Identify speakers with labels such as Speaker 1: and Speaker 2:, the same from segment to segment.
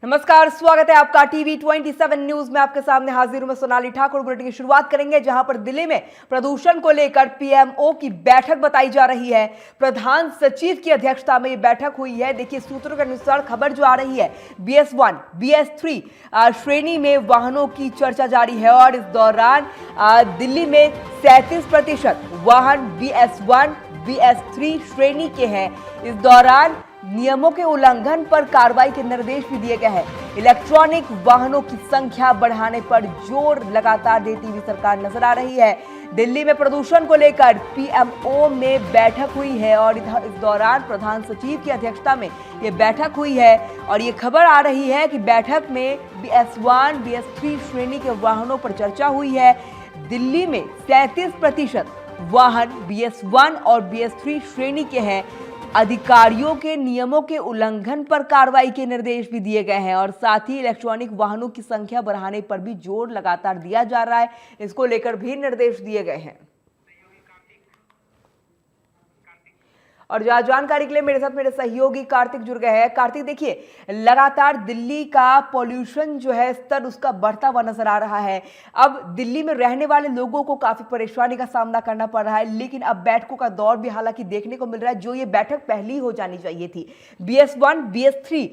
Speaker 1: नमस्कार, स्वागत है आपका टीवी 27 न्यूज में। आपके सामने हाजिर हूं मैं सोनाली ठाकुर। बुलेटिन की शुरुआत करेंगे जहां पर दिल्ली में प्रदूषण को लेकर पीएमओ की बैठक बताई जा रही है। प्रधान सचिव की अध्यक्षता में यह बैठक हुई है। देखिए, सूत्रों के अनुसार खबर जो आ रही है, BS1 BS3 श्रेणी में वाहनों की चर्चा जारी है और इस दौरान दिल्ली में 37% वाहन BS1 BS3 श्रेणी के हैं। इस दौरान नियमों के उल्लंघन पर कार्रवाई के निर्देश भी दिए गए हैं। इलेक्ट्रॉनिक वाहनों की संख्या बढ़ाने पर जोर लगातार देती हुई सरकार नजर आ रही है। दिल्ली में प्रदूषण को लेकर पीएमओ में बैठक हुई है और इस दौरान प्रधान सचिव की अध्यक्षता में यह बैठक हुई है और ये खबर आ रही है कि बैठक में BS1 BS3 श्रेणी के वाहनों पर चर्चा हुई है। दिल्ली में 37% वाहन BS1 और BS3 श्रेणी के हैं। अधिकारियों के नियमों के उल्लंघन पर कार्रवाई के निर्देश भी दिए गए हैं और साथ ही इलेक्ट्रॉनिक वाहनों की संख्या बढ़ाने पर भी जोर लगातार दिया जा रहा है। इसको लेकर भी निर्देश दिए गए हैं। और जानकारी के लिए मेरे साथ मेरे सहयोगी कार्तिक जुड़ गए हैं। कार्तिक, देखिए, लगातार दिल्ली का पॉल्यूशन जो है स्तर उसका बढ़ता हुआ नजर आ रहा है। अब दिल्ली में रहने वाले लोगों को काफी परेशानी का सामना करना पड़ रहा है, लेकिन अब बैठकों का दौर भी हालांकि देखने को मिल रहा है। जो ये बैठक पहली हो जानी चाहिए थी, BS1 BS3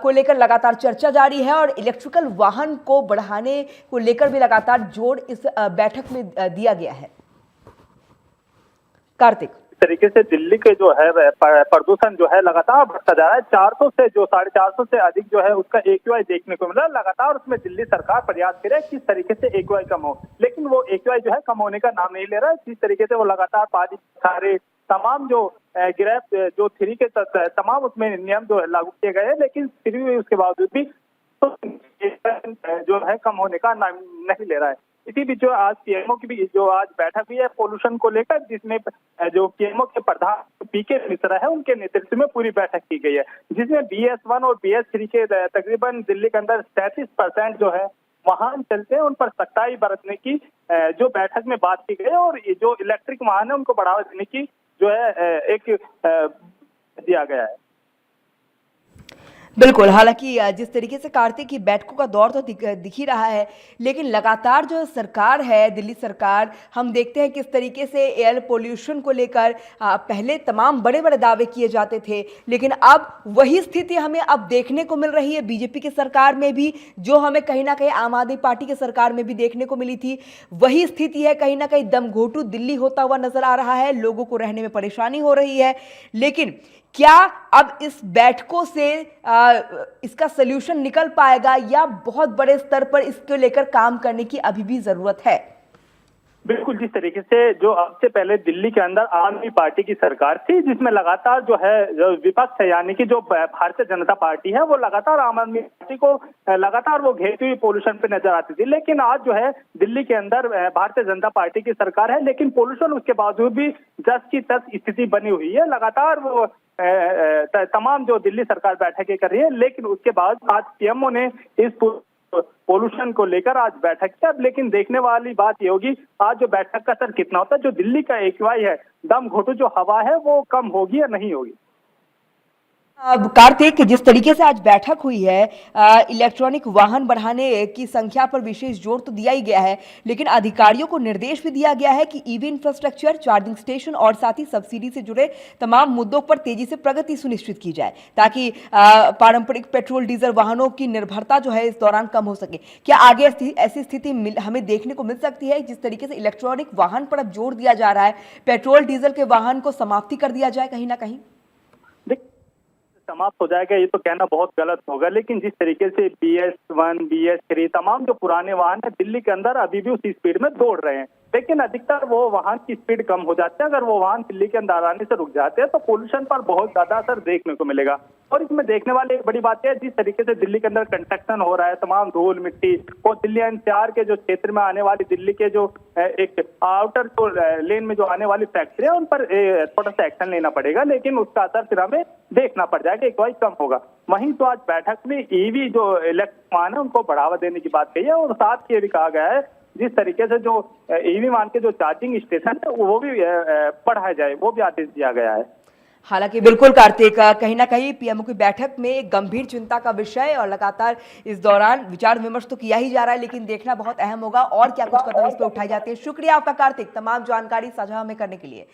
Speaker 1: को लेकर लगातार चर्चा जारी है और इलेक्ट्रिकल वाहन को बढ़ाने को लेकर भी लगातार जोर इस बैठक में दिया गया है। कार्तिक,
Speaker 2: तरीके से दिल्ली के जो है प्रदूषण जो है लगातार बढ़ता जा रहा है। 400 से जो 450 से अधिक जो है उसका AQI देखने को मिल रहा है। लगातार उसमें दिल्ली सरकार प्रयास करे किस तरीके से AQI कम हो, लेकिन वो AQI जो है कम होने का नाम नहीं ले रहा है। जिस तरीके से वो लगातार पानी सारे तमाम जो ग्रेफ जो 3 के तमाम उसमें नियम जो है लागू किए गए हैं, लेकिन फिर भी उसके बावजूद भी जो है कम होने का नाम नहीं ले रहा है। इसी बीच जो आज पीएमओ की भी जो आज बैठक हुई है पोल्यूशन को लेकर, जिसमें जो पीएमओ के प्रधान PK मिश्रा है उनके नेतृत्व में पूरी बैठक की गई है, जिसमें BS1 और BS3 के तकरीबन दिल्ली के अंदर 37% जो है वाहन चलते हैं उन पर सख्ताई बरतने की जो बैठक में बात की गई और जो इलेक्ट्रिक वाहन है उनको बढ़ावा देने की जो है एक दिया गया है।
Speaker 1: बिल्कुल, हालांकि जिस तरीके से कार्तिक की बैठकों का दौर तो दिख ही रहा है, लेकिन लगातार जो सरकार है, दिल्ली सरकार, हम देखते हैं किस तरीके से एयर पोल्यूशन को लेकर पहले तमाम बड़े बड़े दावे किए जाते थे, लेकिन अब वही स्थिति हमें अब देखने को मिल रही है बीजेपी की सरकार में भी, जो हमें कहीं ना कहीं आम आदमी पार्टी की सरकार में भी देखने को मिली थी। वही स्थिति है, कहीं ना कहीं दमघोंटू दिल्ली होता हुआ नजर आ रहा है। लोगों को रहने में परेशानी हो रही है, लेकिन क्या अब इस बैठकों से इसका सलूशन निकल पाएगा या बहुत बड़े स्तर पर इसको लेकर काम करने की अभी भी जरूरत है?
Speaker 2: बिल्कुल, जिस तरीके से जो अब से पहले दिल्ली के अंदर आम आदमी पार्टी की सरकार थी, जिसमें लगातार जो है जो विपक्ष है यानी कि जो भारतीय जनता पार्टी है वो लगातार आम आदमी पार्टी को लगातार वो घेरती हुई पोल्यूशन पे नजर आती थी, लेकिन आज जो है दिल्ली के अंदर भारतीय जनता पार्टी की सरकार है, लेकिन पोल्यूशन उसके बावजूद भी जस की तस स्थिति बनी हुई है। लगातार वो तमाम जो दिल्ली सरकार बैठकें कर रही है, लेकिन उसके बाद आज पीएमओ ने इस पोल्यूशन को लेकर आज बैठक की। अब लेकिन देखने वाली बात ये होगी आज जो बैठक का असर कितना होता है। जो दिल्ली का AQI है, दम घोटू जो हवा है, वो कम होगी या नहीं होगी?
Speaker 1: कार्तिक, जिस तरीके से आज बैठक हुई है, इलेक्ट्रॉनिक वाहन बढ़ाने की संख्या पर विशेष जोर तो दिया ही गया है, लेकिन अधिकारियों को निर्देश भी दिया गया है कि EV इंफ्रास्ट्रक्चर, चार्जिंग स्टेशन और साथ ही सब्सिडी से जुड़े तमाम मुद्दों पर तेजी से प्रगति सुनिश्चित की जाए, ताकि पारंपरिक पेट्रोल डीजल वाहनों की निर्भरता जो है इस दौरान कम हो सके। क्या आगे ऐसी स्थिति हमें देखने को मिल सकती है? जिस तरीके से इलेक्ट्रॉनिक वाहन पर अब जोर दिया जा रहा है, पेट्रोल डीजल के वाहन को समाप्ति कर दिया जाए कहीं ना कहीं?
Speaker 2: समाप्त हो जाएगा ये तो कहना बहुत गलत होगा, लेकिन जिस तरीके से BS1 BS3 तमाम जो पुराने वाहन है दिल्ली के अंदर अभी भी उसी स्पीड में दौड़ रहे हैं, लेकिन अधिकतर वो वाहन की स्पीड कम हो जाती है। अगर वो वाहन दिल्ली के अंदर आने से रुक जाते हैं तो पोल्यूशन पर बहुत ज्यादा असर देखने को मिलेगा। और इसमें देखने वाली एक बड़ी बात है, जिस तरीके से दिल्ली के अंदर कंस्ट्रक्शन हो रहा है, तमाम धूल मिट्टी और दिल्ली NCR के जो क्षेत्र में आने वाली दिल्ली के जो एक आउटर तो लेन में जो आने वाली फैक्ट्री है उन पर थोड़ा सा एक्शन लेना पड़ेगा, लेकिन उसका असर फिर हमें देखना पड़ जाएगा, AQI कम होगा। वहीं तो आज बैठक में EV जो इलेक्ट्रिक वाहन है उनको बढ़ावा देने की बात कही है और साथ ये भी कहा गया है जिस तरीके से जो EV वाहन के जो चार्जिंग स्टेशन है वो भी बढ़ाया जाए, वो भी आदेश दिया गया है।
Speaker 1: हालांकि बिल्कुल कार्तिक, कहीं ना कहीं पीएमओ की बैठक में एक गंभीर चिंता का विषय और लगातार इस दौरान विचार विमर्श तो किया ही जा रहा है, लेकिन देखना बहुत अहम होगा और क्या कुछ कदम इस पर उठाए जाते हैं। शुक्रिया आपका कार्तिक, तमाम जानकारी साझा हमें करने के लिए।